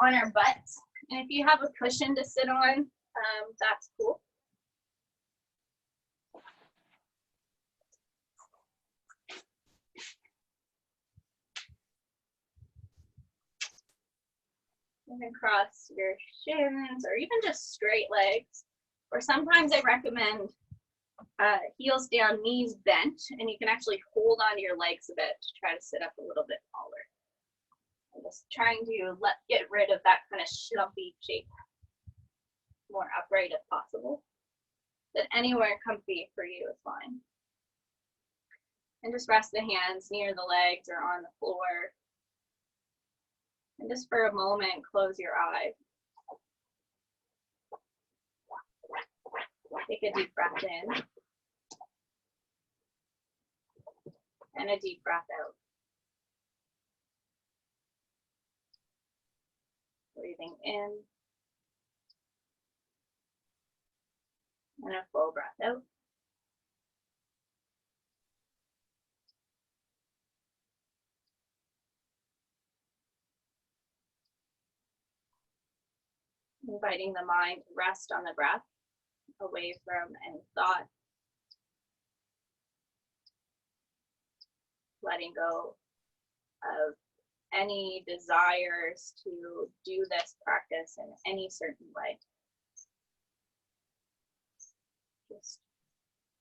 on our butts. And if you have a cushion to sit on, that's cool. You can cross your shins or even just straight legs. Or sometimes I recommend heels down, knees bent, and you can actually hold onto your legs a bit to try to sit up a little bit taller. I'm just trying to get rid of that kind of slumpy shape, more upright if possible. But anywhere comfy for you is fine. And just rest the hands near the legs or on the floor. And just for a moment, close your eyes. Take a deep breath in. And a deep breath out. Breathing in. And a full breath out. Inviting the mind to rest on the breath, away from any thought. Letting go of any desires to do this practice in any certain way. Just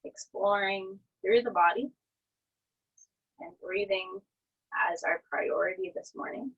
exploring through the body and breathing as our priority this morning.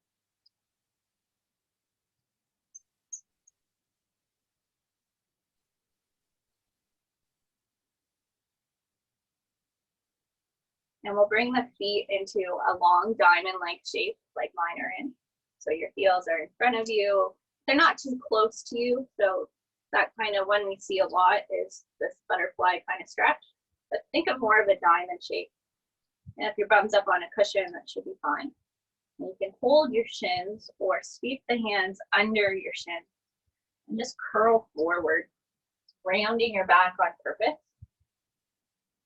And we'll bring the feet into a long diamond-like shape like mine are in. So your heels are in front of you. They're not too close to you. So that kind of one we see a lot is this butterfly kind of stretch. But think of more of a diamond shape. And if your bum's up on a cushion, that should be fine. And you can hold your shins or sweep the hands under your shin and just curl forward, rounding your back on purpose,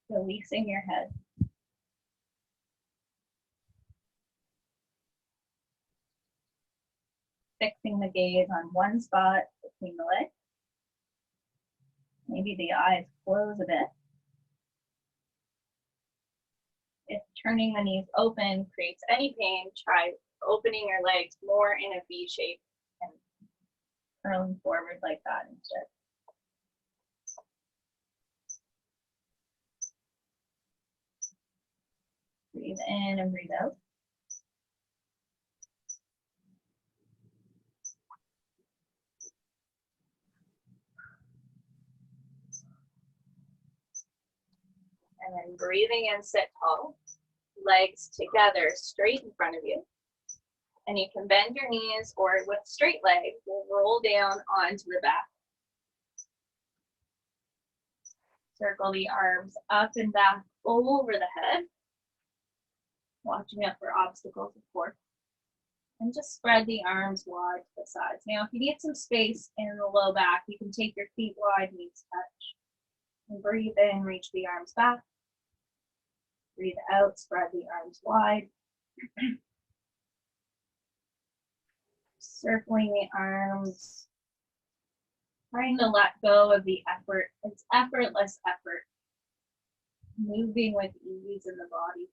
releasing your head. Fixing the gaze on one spot between the legs. Maybe the eyes close a bit. If turning the knees open creates any pain, try opening your legs more in a V shape and curling forward like that instead. Breathe in and breathe out. And then breathing in, sit tall, legs together straight in front of you. And you can bend your knees, or with straight legs, we'll roll down onto the back. Circle the arms up and back over the head, watching out for obstacles, of course. And just spread the arms wide to the sides. Now, if you need some space in the low back, you can take your feet wide, knees touch. And breathe in, reach the arms back. Breathe out, spread the arms wide. Circling the arms. Trying to let go of the effort. It's effortless effort. Moving with ease in the body.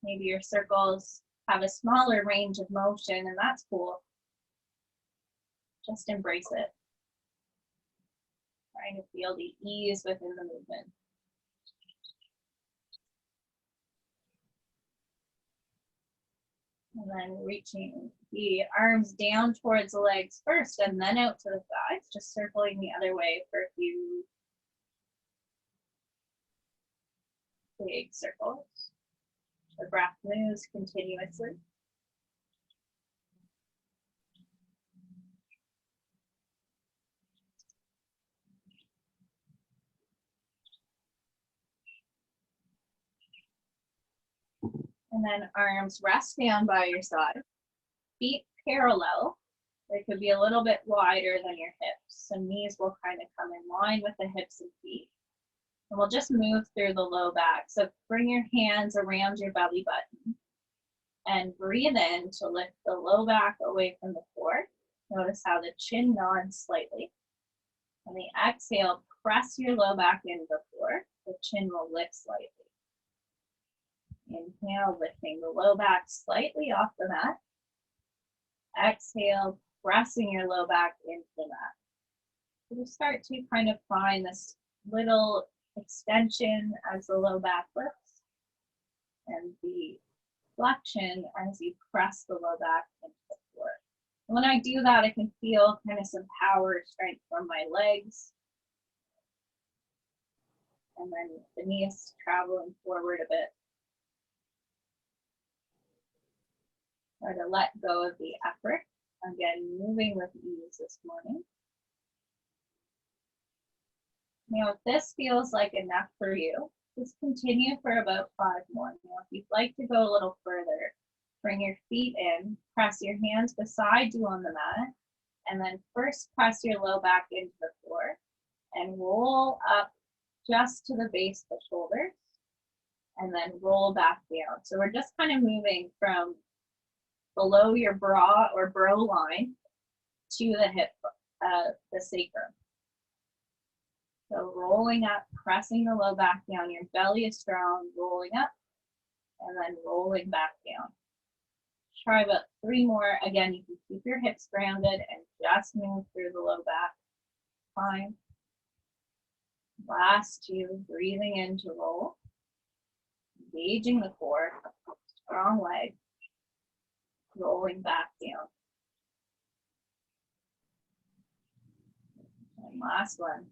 Maybe your circles have a smaller range of motion, and that's cool. Just embrace it. Trying to feel the ease within the movement. And then reaching the arms down towards the legs first and then out to the thighs, just circling the other way for a few big circles. The breath moves continuously. And then arms rest down by your side. Feet parallel. They could be a little bit wider than your hips. So knees will kind of come in line with the hips and feet. And we'll just move through the low back. So bring your hands around your belly button. And breathe in to lift the low back away from the floor. Notice how the chin nods slightly. On the exhale, press your low back into the floor. The chin will lift slightly. Inhale, lifting the low back slightly off the mat. Exhale, pressing your low back into the mat. So just start to kind of find this little extension as the low back lifts and the flexion as you press the low back into the floor. And when I do that, I can feel kind of some power, strength from my legs. And then the knees traveling forward a bit. Try to let go of the effort. Again, moving with ease this morning. Now, if this feels like enough for you, just continue for about 5 more. Now, if you'd like to go a little further, bring your feet in, press your hands beside you on the mat, and then first press your low back into the floor and roll up just to the base of the shoulders, and then roll back down. So we're just kind of moving from below your bra or bro line to the hip, the sacrum. So rolling up, pressing the low back down, your belly is strong, rolling up, and then rolling back down. Try about 3 more. Again, you can keep your hips grounded and just move through the low back. Fine. Last 2, breathing in to roll. Engaging the core, strong leg, rolling back down. And last one.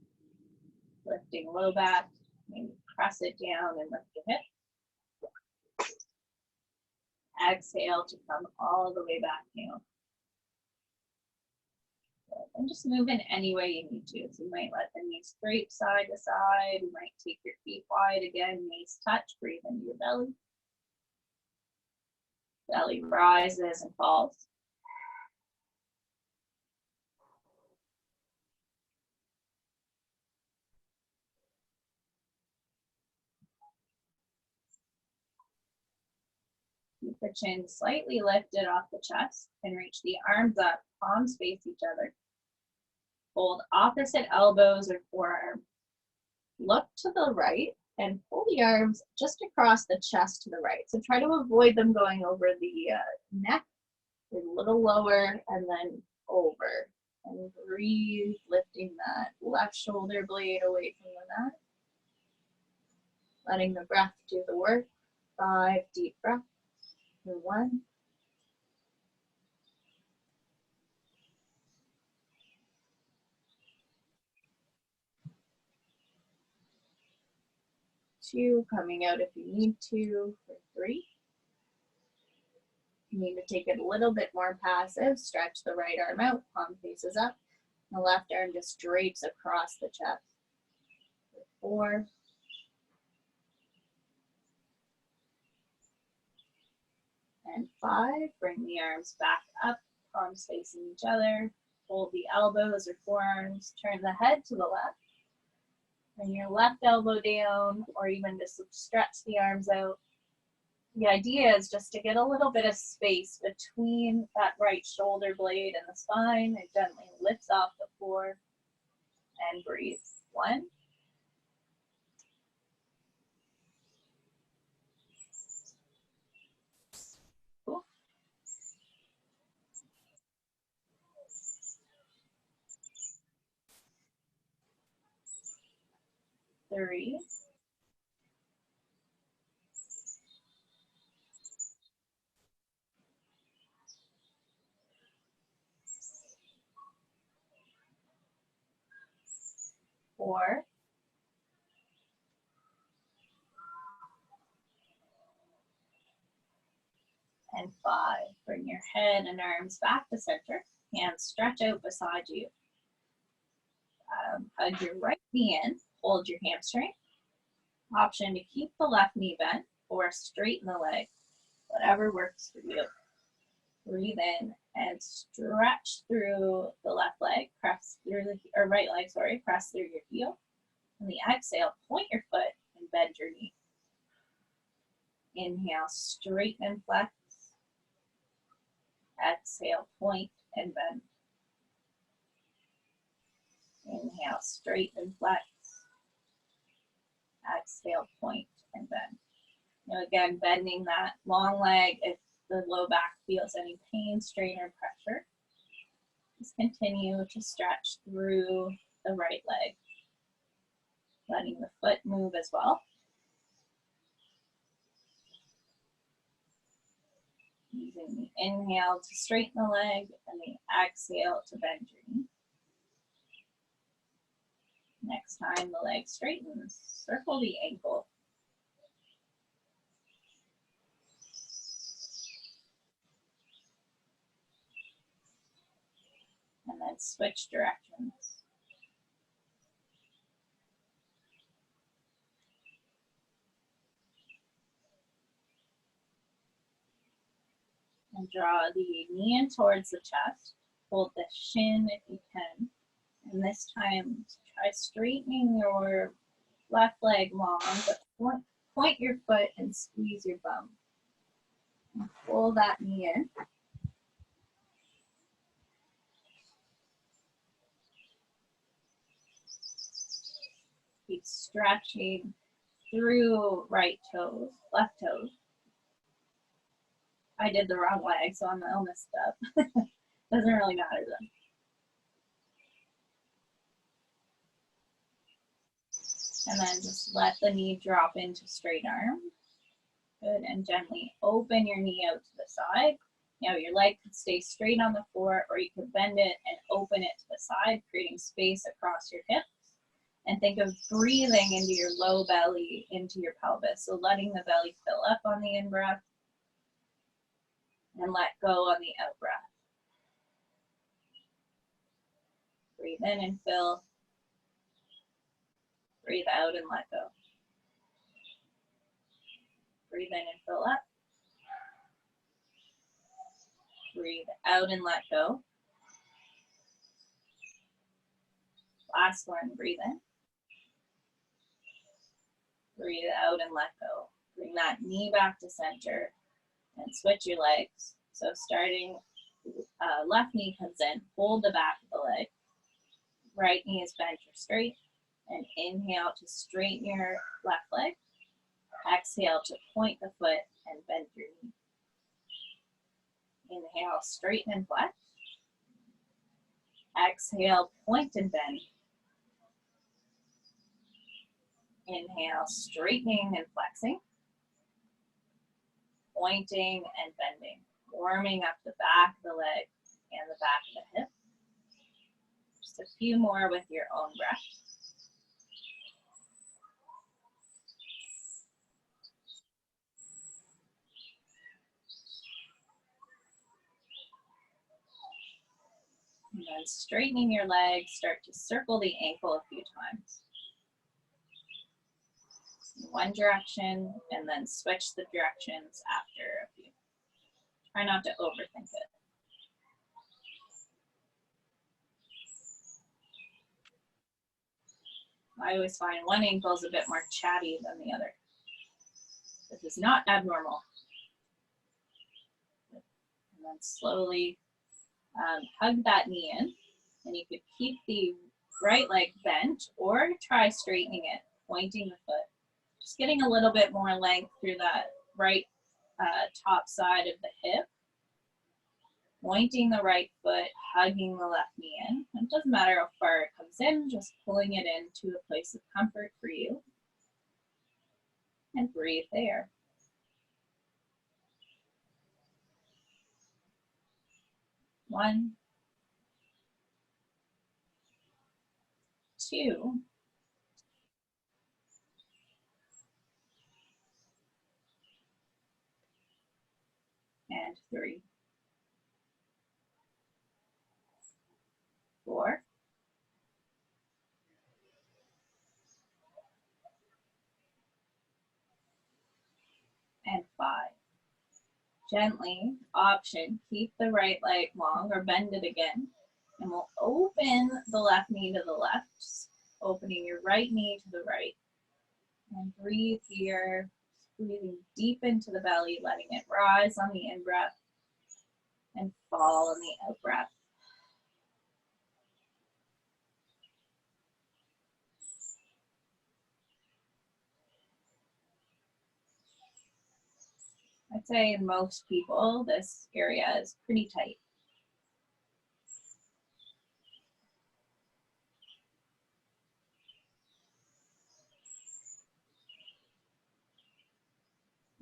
Lifting low back, maybe press it down and lift the hip. Exhale to come all the way back down. Good. And just move in any way you need to. So you might let the knees scrape side to side. You might take your feet wide again, knees touch, breathe into your belly. Belly rises and falls. Keep the chin slightly lifted off the chest and reach the arms up, palms face each other. Hold opposite elbows or forearms. Look to the right and pull the arms just across the chest to the right. So try to avoid them going over the neck, a little lower, and then over. And breathe, lifting that left shoulder blade away from the mat. Letting the breath do the work. 5 deep breaths. 1. 2, coming out if you need to, for 3. You need to take it a little bit more passive. Stretch the right arm out, palm faces up. The left arm just drapes across the chest. For 4. And 5, bring the arms back up, palms facing each other. Hold the elbows or forearms, turn the head to the left. Bring your left elbow down, or even just stretch the arms out. The idea is just to get a little bit of space between that right shoulder blade and the spine. It gently lifts off the floor and breathe. 1. 2. 3. 4. And 5. Bring your head and arms back to center. Hands stretch out beside you. Hug your right knee in. Hold your hamstring. Option to keep the left knee bent or straighten the leg. Whatever works for you. Breathe in and stretch through the left leg. Press through the, or right leg, sorry. Press through your heel. On the exhale, point your foot and bend your knee. Inhale, straighten and flex. Exhale, point and bend. Inhale, straight and flex. Exhale, point and bend. Now again, bending that long leg if the low back feels any pain, strain, or pressure. Just continue to stretch through the right leg, letting the foot move as well. Using the inhale to straighten the leg and the exhale to bend your knee. Next time the leg straightens, circle the ankle. And then switch directions. And draw the knee in towards the chest. Hold the shin if you can. And this time, try straightening your left leg long, but point your foot and squeeze your bum. And pull that knee in. Keep stretching through right toes, left toes. I did the wrong leg, so I'm all messed up. Doesn't really matter though. And then just let the knee drop into straight arm. Good, and gently open your knee out to the side. Now your leg could stay straight on the floor, or you could bend it and open it to the side, creating space across your hips. And think of breathing into your low belly, into your pelvis. So letting the belly fill up on the in-breath and let go on the out-breath. Breathe in and fill. Breathe out and let go. Breathe in and fill up. Breathe out and let go. Last one, breathe in. Breathe out and let go. Bring that knee back to center and switch your legs. So starting, left knee comes in, hold the back of the leg. Right knee is bent or straight. And inhale to straighten your left leg. Exhale to point the foot and bend your knee. Inhale, straighten and flex. Exhale, point and bend. Inhale, straightening and flexing. Pointing and bending. Warming up the back of the leg and the back of the hip. Just a few more with your own breath. And then straightening your legs, start to circle the ankle a few times. In one direction, and then switch the directions after a few. Try not to overthink it. I always find one ankle is a bit more chatty than the other. This is not abnormal. And then slowly hug that knee in, and you could keep the right leg bent or try straightening it, pointing the foot. Just getting a little bit more length through that right top side of the hip. Pointing the right foot, hugging the left knee in. It doesn't matter how far it comes in, just pulling it into a place of comfort for you. And breathe there. One, two, and three, 4, and 5. Gently, option, keep the right leg long or bend it again. And we'll open the left knee to the left, opening your right knee to the right. And breathe here, breathing deep into the belly, letting it rise on the in-breath. and fall on the out breath. I'd say in most people, this area is pretty tight.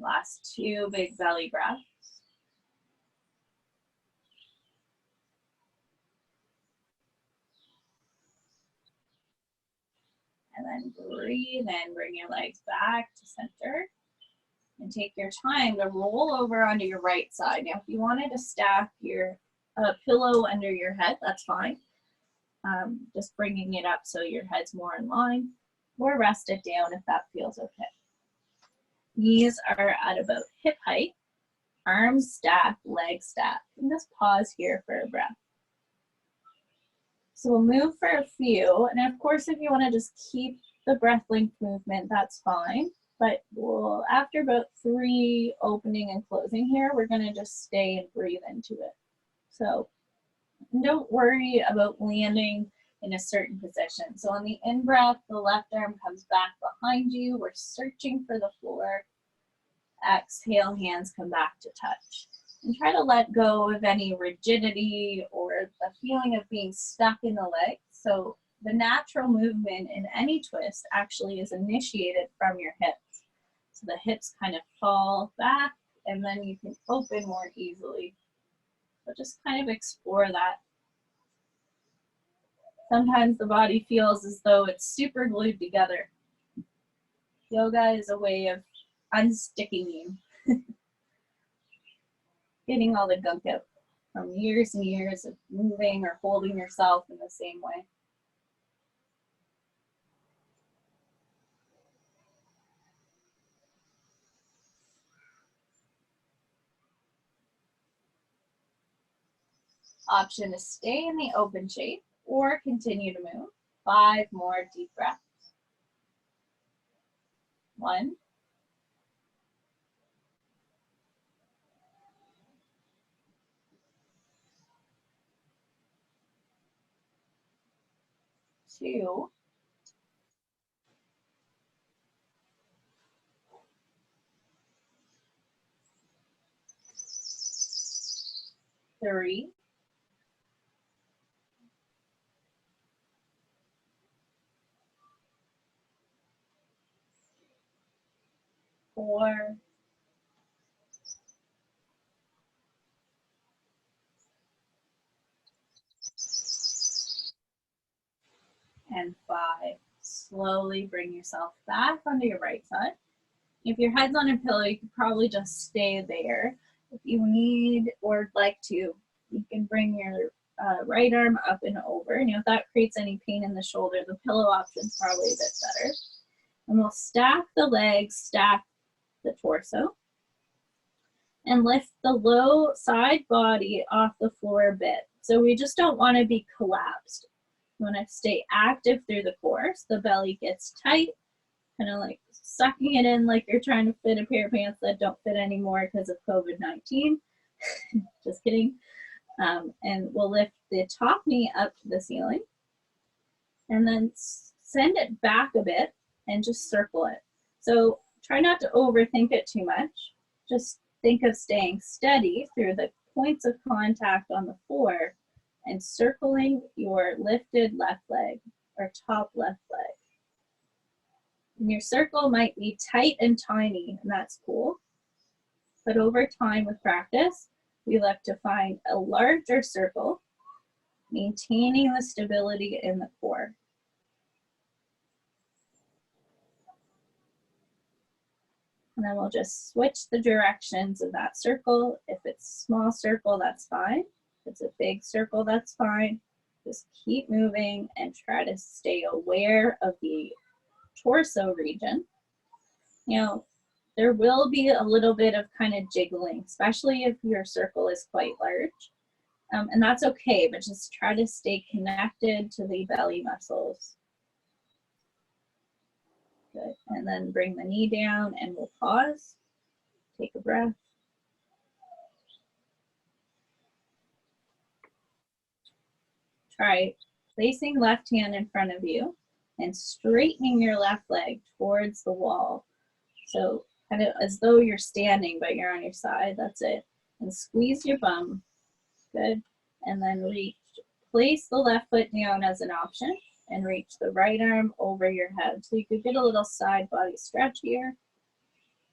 Last 2 big belly breaths. And then breathe in, bring your legs back to center. And take your time to roll over onto your right side. Now, if you wanted to stack your pillow under your head, that's fine. Just bringing it up so your head's more in line, or rest it down if that feels okay. Knees are at about hip height, arms stacked, legs stacked. And just pause here for a breath. So we'll move for a few, and of course, if you want to just keep the breath length movement, that's fine. But we'll, after about 3 opening and closing here, we're going to just stay and breathe into it. So don't worry about landing in a certain position. So on the in-breath, the left arm comes back behind you. We're searching for the floor. Exhale, hands come back to touch. And try to let go of any rigidity or the feeling of being stuck in the legs. So the natural movement in any twist actually is initiated from your hips. So the hips kind of fall back and then you can open more easily. So just kind of explore that. Sometimes the body feels as though it's super glued together. Yoga is a way of unsticking you. Getting all the gunk out from years and years of moving or holding yourself in the same way. Option to stay in the open shape or continue to move. 5 more deep breaths. 1, 2, 3, 4, and 5. Slowly bring yourself back onto your right side. If your head's on a pillow, you could probably just stay there. If you need or like to, you can bring your right arm up and over. And if that creates any pain in the shoulder, the pillow option is probably a bit better. And we'll stack the legs, stack the torso, and lift the low side body off the floor a bit. So we just don't want to be collapsed. You want to stay active through the core. The belly gets tight, kind of like sucking it in like you're trying to fit a pair of pants that don't fit anymore because of COVID-19. Just kidding. And we'll lift the top knee up to the ceiling and then send it back a bit and just circle it. So try not to overthink it too much. Just think of staying steady through the points of contact on the floor and circling your lifted left leg or top left leg. And your circle might be tight and tiny, and that's cool. But over time with practice, we look to find a larger circle, maintaining the stability in the core. And then we'll just switch the directions of that circle. If it's a small circle, that's fine. If it's a big circle, that's fine. Just keep moving and try to stay aware of the torso region. You know, there will be a little bit of kind of jiggling, especially if your circle is quite large. And that's okay, but just try to stay connected to the belly muscles. Good. And then bring the knee down and we'll pause. Take a breath. try placing left hand in front of you and straightening your left leg towards the wall. So kind of as though you're standing, but you're on your side. That's it. And squeeze your bum. Good. And then reach. Place the left foot down as an option and reach the right arm over your head. So you could get a little side body stretch here.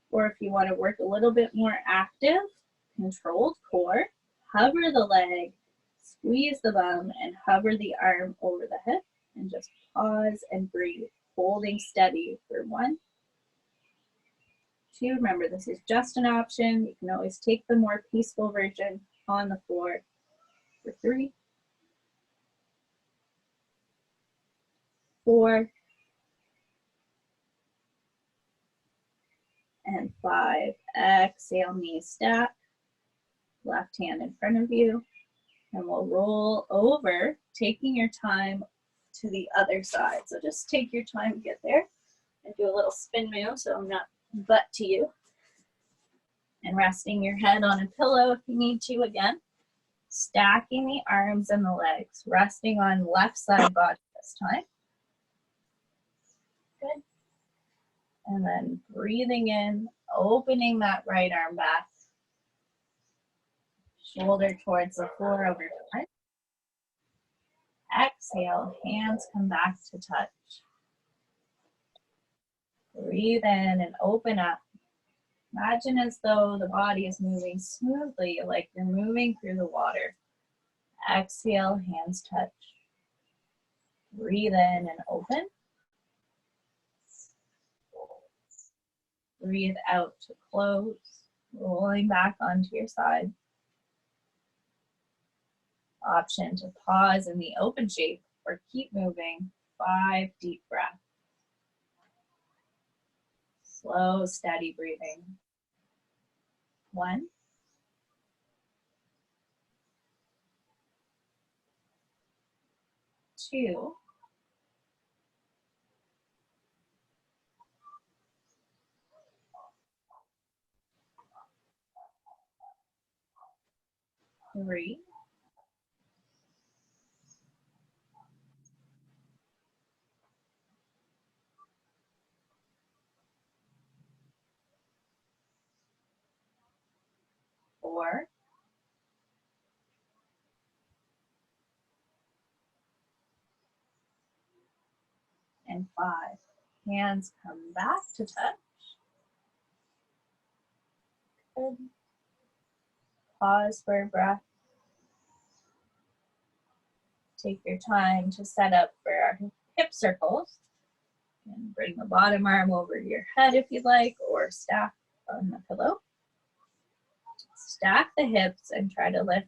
Or if you want to work a little bit more active, controlled core, hover the leg, squeeze the bum, and hover the arm over the hip. And just pause and breathe, holding steady for 1, 2. Remember, this is just an option. You can always take the more peaceful version on the floor for 3, 4, and 5. Exhale, knees stack, left hand in front of you, and we'll roll over, taking your time to the other side. So just take your time to get there and do a little spin move so I'm not butt to you. And resting your head on a pillow if you need to again. Stacking the arms and the legs, resting on left side body this time. Good. And then breathing in, opening that right arm back. Shoulder towards the floor over time. Exhale, hands come back to touch. Breathe in and open up. Imagine as though the body is moving smoothly, like you're moving through the water. Exhale, hands touch. Breathe in and open. Breathe out to close, rolling back onto your side. Option to pause in the open shape or keep moving. 5 deep breaths. Slow, steady breathing. 1, 2, 3, 4, and 5. Hands come back to touch. Good. Pause for a breath. Take your time to set up for our hip circles. And bring the bottom arm over your head if you'd like, or stack on the pillow. Stack the hips and try to lift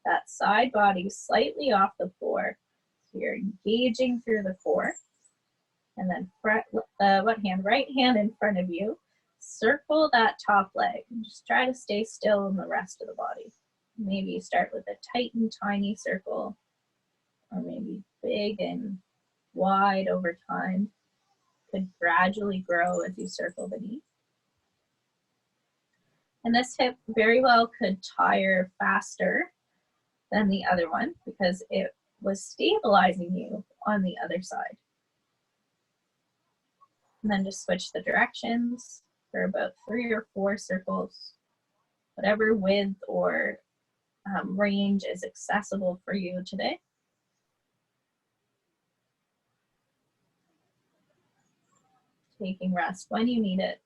that side body slightly off the floor. So you're engaging through the core. And then right hand in front of you. Circle that top leg and just try to stay still in the rest of the body. Maybe you start with a tight and tiny circle, or maybe big and wide over time. Could gradually grow as you circle the knee. And this hip very well could tire faster than the other one because it was stabilizing you on the other side. And then just switch the directions for about 3 or 4 circles, whatever width or range is accessible for you today. Taking rest when you need it.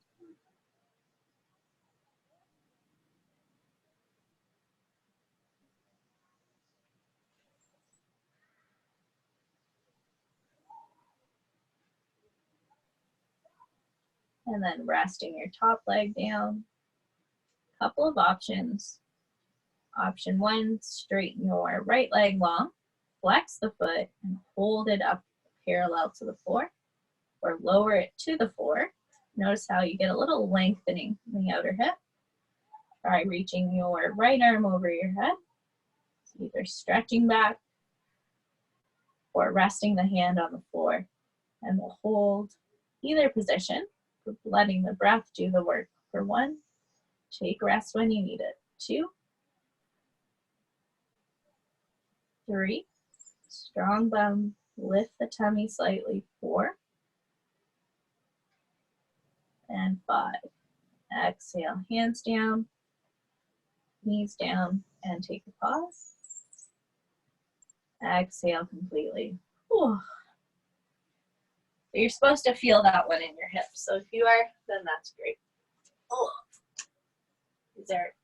And then resting your top leg down. Couple of options. Option 1, straighten your right leg long, flex the foot and hold it up parallel to the floor, or lower it to the floor. Notice how you get a little lengthening in the outer hip. Try reaching your right arm over your head, so either stretching back or resting the hand on the floor. And we'll hold either position, letting the breath do the work for 1. Take rest when you need it. 2, 3, Strong bum, lift the tummy slightly, 4 and 5. Exhale, hands down, knees down, and take a pause. Exhale completely. Whew. So you're supposed to feel that one in your hips. So if you are, then that's great. Oh. These are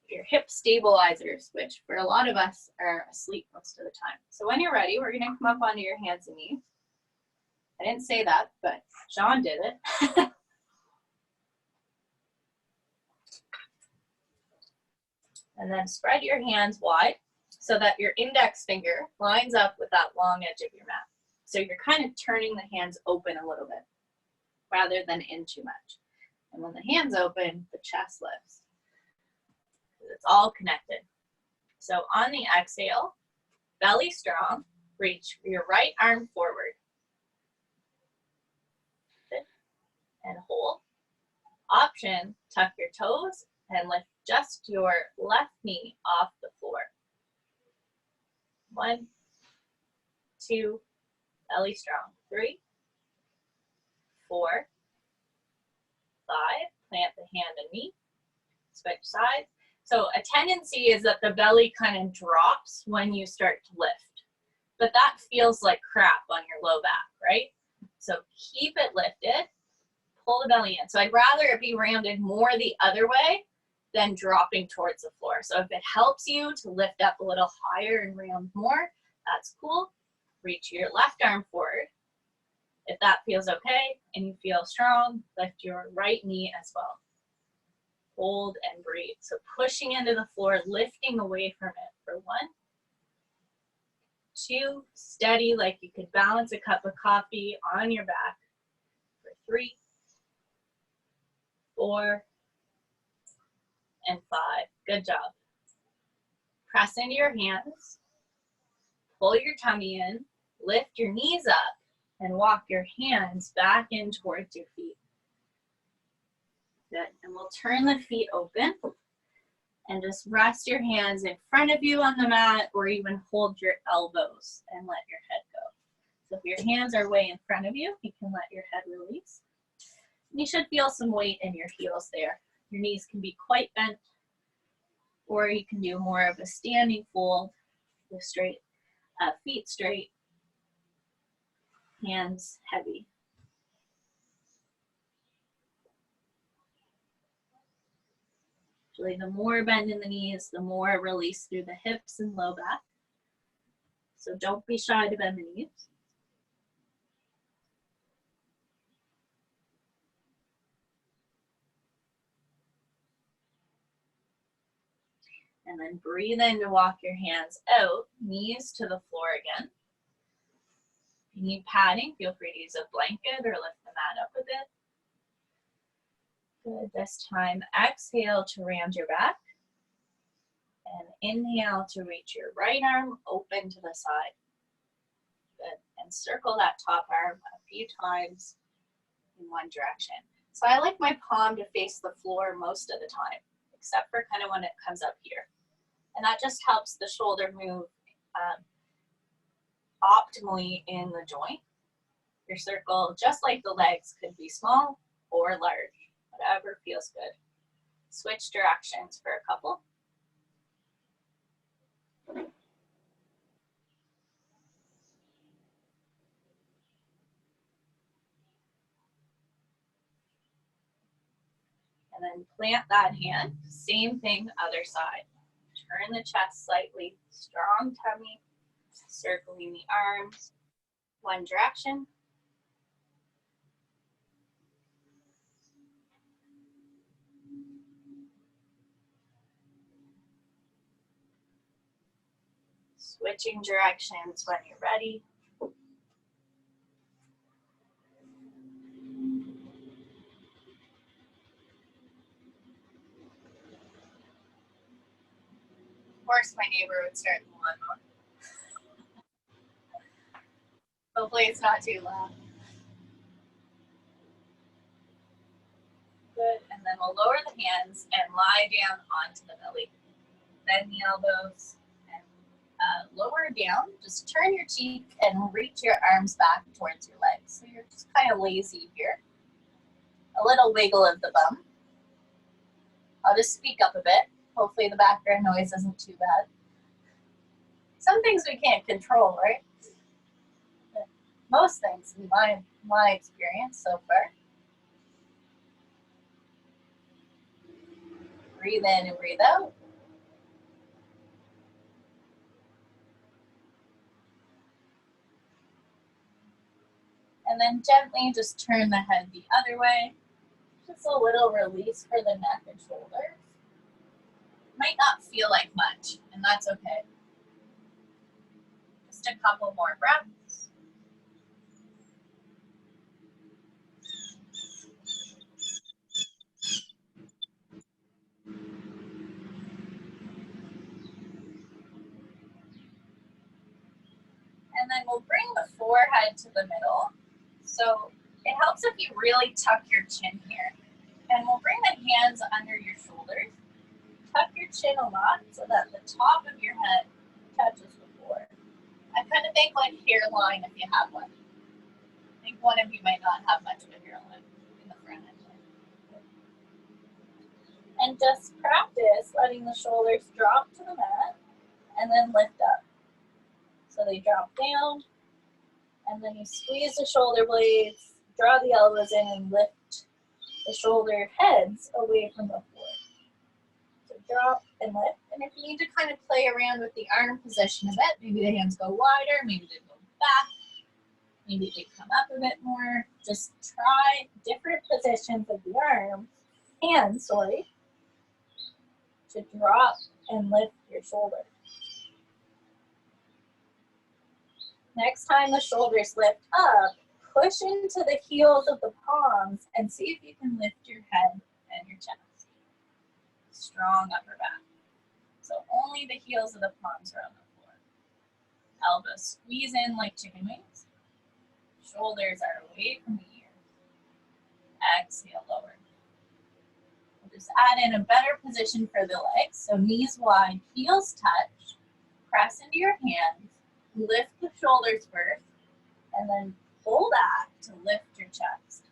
your hip stabilizers, which for a lot of us are asleep most of the time. So when you're ready, we're gonna come up onto your hands and knees. I didn't say that, but Sean did it. And then spread your hands wide so that your index finger lines up with that long edge of your mat. So you're kind of turning the hands open a little bit rather than in too much. And when the hands open, the chest lifts. It's all connected. So on the exhale, belly strong, reach your right arm forward. And hold. Option, tuck your toes and lift just your left knee off the floor. 1, 2, belly strong. 3, 4, 5, plant the hand and knee, switch sides. So a tendency is that the belly kind of drops when you start to lift, but that feels like crap on your low back, right? So keep it lifted, pull the belly in. So I'd rather it be rounded more the other way than dropping towards the floor. So if it helps you to lift up a little higher and round more, that's cool. Reach your left arm forward. If that feels okay and you feel strong, lift your right knee as well. Hold and breathe. So pushing into the floor, lifting away from it for 1, 2, steady like you could balance a cup of coffee on your back for 3, 4, and 5. Good job. Press into your hands, pull your tummy in, lift your knees up, and walk your hands back in towards your feet. Good. And we'll turn the feet open and just rest your hands in front of you on the mat, or even hold your elbows and let your head go. So if your hands are way in front of you, you can let your head release. You should feel some weight in your heels there. Your knees can be quite bent, or you can do more of a standing fold with straight feet straight, hands heavy. Usually the more bend in the knees, the more release through the hips and low back. So don't be shy to bend the knees. And then breathe in to walk your hands out, knees to the floor again. If you need padding, feel free to use a blanket or lift the mat up a bit. Good. This time, exhale to round your back. And inhale to reach your right arm open to the side. Good. And circle that top arm a few times in one direction. So I like my palm to face the floor most of the time, except for kind of when it comes up here. And that just helps the shoulder move optimally in the joint. Your circle, just like the legs, could be small or large, whatever feels good. Switch directions for a couple. And then plant that hand, same thing, other side. Turn the chest slightly, strong tummy, circling the arms, one direction. Switching directions when you're ready. Of course, my neighbor would start the lawnmower. Hopefully it's not too loud. Good, and then we'll lower the hands and lie down onto the belly. Bend the elbows and lower down, just turn your cheek and reach your arms back towards your legs. So you're just kind of lazy here. A little wiggle of the bum. I'll just speak up a bit. Hopefully the background noise isn't too bad. Some things we can't control, right? But most things in my experience so far. Breathe in and breathe out. And then gently just turn the head the other way. Just a little release for the neck and shoulders. Might not feel like much, and that's okay. Just a couple more breaths. And then we'll bring the forehead to the middle. So it helps if you really tuck your chin here. And we'll bring the hands under your shoulders. Tuck your chin a lot so that the top of your head touches the floor. I kind of think like hairline if you have one. I think one of you might not have much of a hairline in the front end. And just practice letting the shoulders drop to the mat and then lift up. So they drop down, and then you squeeze the shoulder blades, draw the elbows in, and lift the shoulder heads away from the floor. So drop and lift. And if you need to kind of play around with the arm position a bit, maybe the hands go wider, maybe they go back, maybe they come up a bit more. Just try different positions of the hands, to drop and lift your shoulder. Next time the shoulders lift up, push into the heels of the palms and see if you can lift your head and your chest. Strong upper back. So only the heels of the palms are on the floor. Elbows squeeze in like chicken wings. Shoulders are away from the ears. Exhale, lower. We'll just add in a better position for the legs. So knees wide, heels touch. Press into your hands. Lift the shoulders first, and then pull back to lift your chest.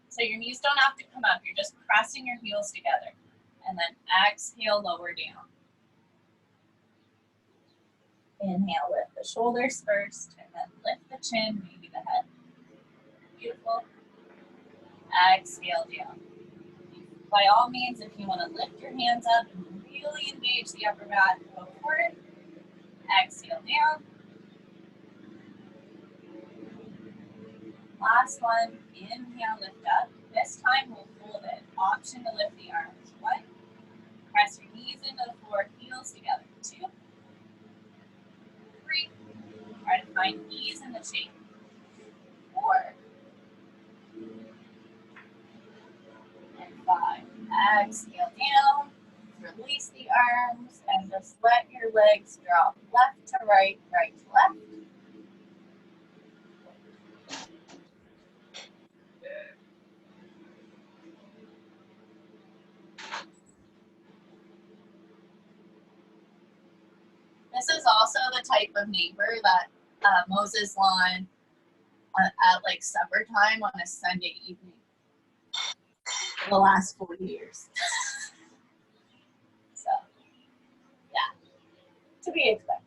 So your knees don't have to come up, you're just pressing your heels together. And then exhale, lower down. Inhale, lift the shoulders first, and then lift the chin, maybe the head. Beautiful. Exhale down. By all means, if you want to lift your hands up and really engage the upper back, go for it. Exhale down. Last one, inhale, lift up. This time we'll hold it. Option to lift the arms. 1. Press your knees into the floor, heels together. 2. 3. Try to find ease in the shape. 4. And 5. Exhale down. Release the arms and just let your legs drop left to right, right to left. This is also the type of neighbor that Moses lawn at like supper time on a Sunday evening for the last 40 years. So, yeah, to be expected.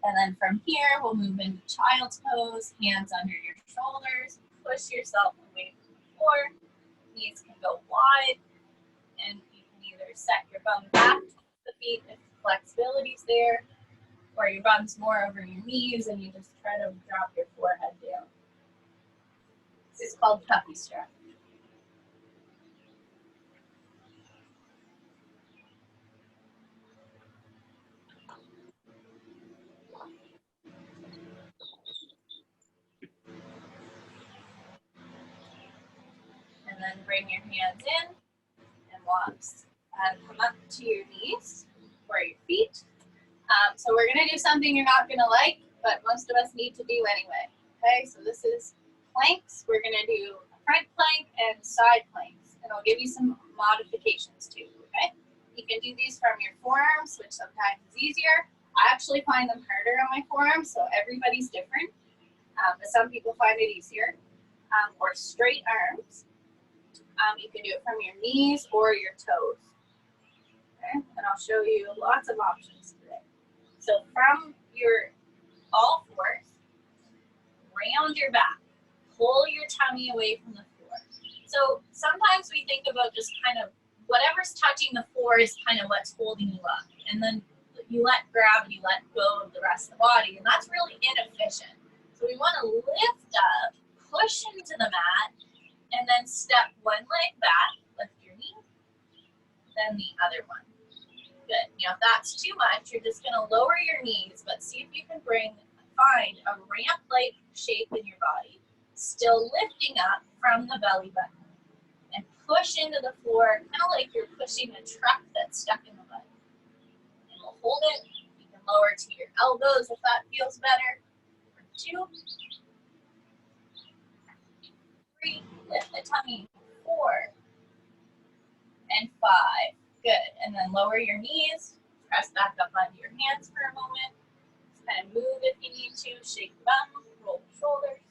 And then from here, we'll move into child's pose, hands under your shoulders, push yourself away from the floor. Knees can go wide, and you can either set your bum back towards the feet if flexibility's there, or your bum's more over your knees and you just try to drop your forehead down. This is called puppy strap. And then bring your hands in and walks. And come up to your knees or your feet. So we're gonna do something you're not gonna like, but most of us need to do anyway. Okay, so this is planks. We're gonna do a front plank and side planks. And I'll give you some modifications too, okay? You can do these from your forearms, which sometimes is easier. I actually find them harder on my forearms, so everybody's different. But some people find it easier. Or straight arms. You can do it from your knees or your toes. Okay? And I'll show you lots of options today. So from your all fours, round your back. Pull your tummy away from the floor. So sometimes we think about just kind of whatever's touching the floor is kind of what's holding you up. And then you let gravity let go of the rest of the body. And that's really inefficient. So we want to lift up, push into the mat, and then step one leg back, lift your knee, then the other one. Good. Now if that's too much, you're just going to lower your knees, but see if you can find a ramp-like shape in your body, still lifting up from the belly button, and push into the floor, kind of like you're pushing a truck that's stuck in the mud. And we'll hold it. You can lower to your elbows if that feels better. 2, 3, lift the tummy, 4, and 5. Good. And then lower your knees, press back up onto your hands for a moment. Just kind of move if you need to, shake the bum, roll the shoulders.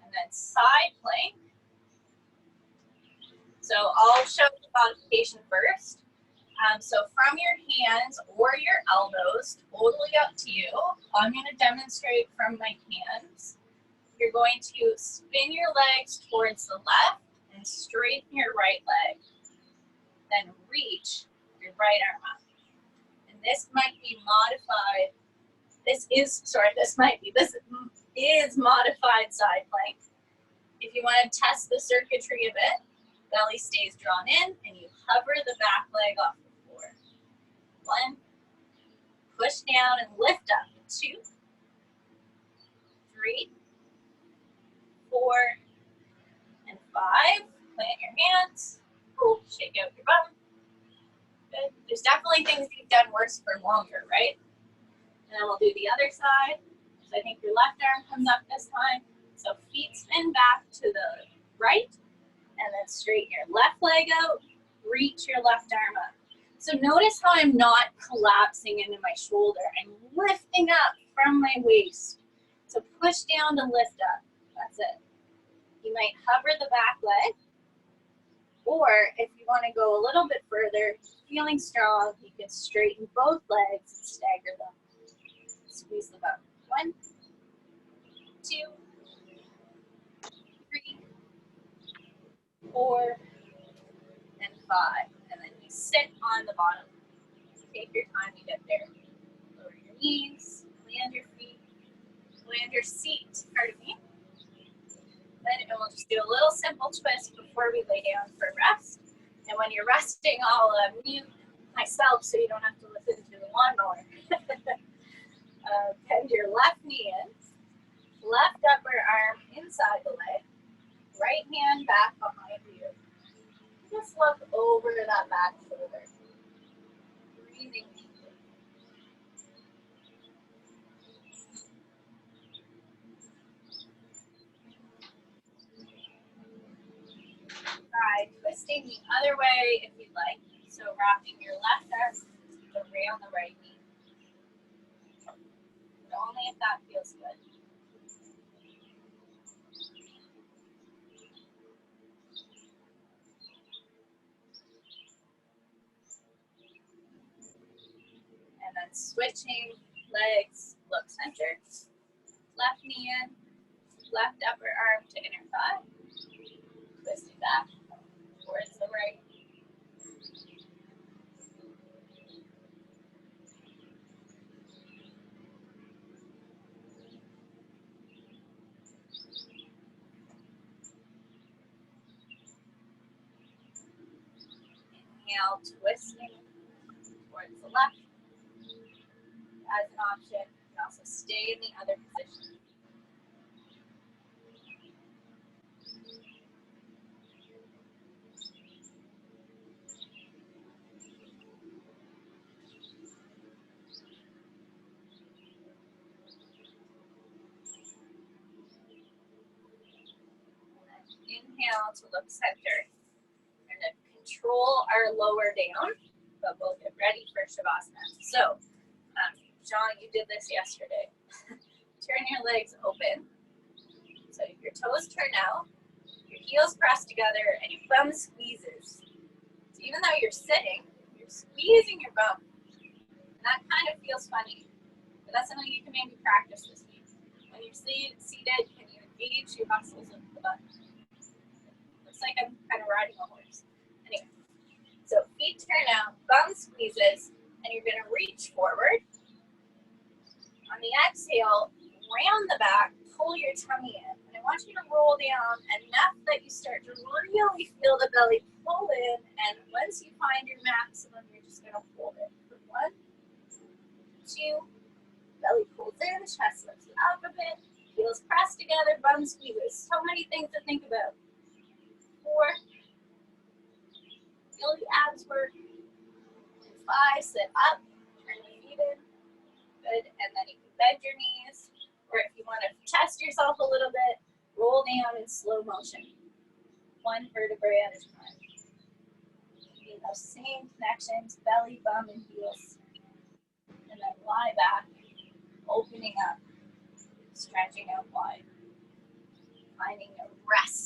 And then side plank. So I'll show the modification first. So from your hands or your elbows, totally up to you. I'm going to demonstrate from my hands. You're going to spin your legs towards the left and straighten your right leg. Then reach your right arm up. And this might be modified. This is modified side plank. If you want to test the circuitry a bit, belly stays drawn in and you hover the back leg off the floor. 1, push down and lift up. 2, 3, 4, and 5. Plant your hands. Shake out your bum. Good. There's definitely things you've done worse for longer, right? And then we'll do the other side. So I think your left arm comes up this time. So feet spin back to the right, and then straighten your left leg out, reach your left arm up. So notice how I'm not collapsing into my shoulder. I'm lifting up from my waist. So push down to lift up. That's it. You might hover the back leg, or if you want to go a little bit further, feeling strong, you can straighten both legs and stagger them. Squeeze the bum. 1, 2, 3, 4, and 5. And then you sit on the bottom. Take your time to get there. Lower your knees, land your feet, land your seat, pardon me. Then we'll just do a little simple twist before we lay down for rest. And when you're resting, I'll mute myself so you don't have to listen to the lawnmower. Bend your left knee in, left upper arm inside the leg, right hand back behind you. Just look over that back shoulder. Breathing deeply. Try twisting the other way if you'd like. So wrapping your left arm around the right knee. But only if that feels good. And then switching legs, look center. Left knee in, left upper arm to inner thigh. Twisting back towards the right. Inhale, twisting towards the left. As an option, you can also stay in the other position. Inhale to look center. We're going to control our lower down. but we'll get ready for Shavasana. So, John, you did this yesterday. Turn your legs open. So your toes turn out, your heels press together, and your bum squeezes. So even though you're sitting, you're squeezing your bum. And that kind of feels funny, but that's something you can maybe practice this week. When you're seated, can you engage your muscles of the butt? Looks like I'm kind of riding a horse. Anyway, so feet turn out, bum squeezes, and you're going to reach forward. On the exhale, round the back, pull your tummy in. And I want you to roll down enough that you start to really feel the belly pull in. And once you find your maximum, you're just going to hold it for 1, 2, belly pulls in, chest lifts up a bit, heels press together, bum squeezes. So many things to think about. 4, feel the abs work. 5, sit up, turn the feet in. Good, and then you can bend your knees, or if you want to test yourself a little bit, roll down in slow motion, 1 vertebrae at a time. Feel those same connections, belly, bum, and heels, and then lie back, opening up, stretching out wide, finding a rest.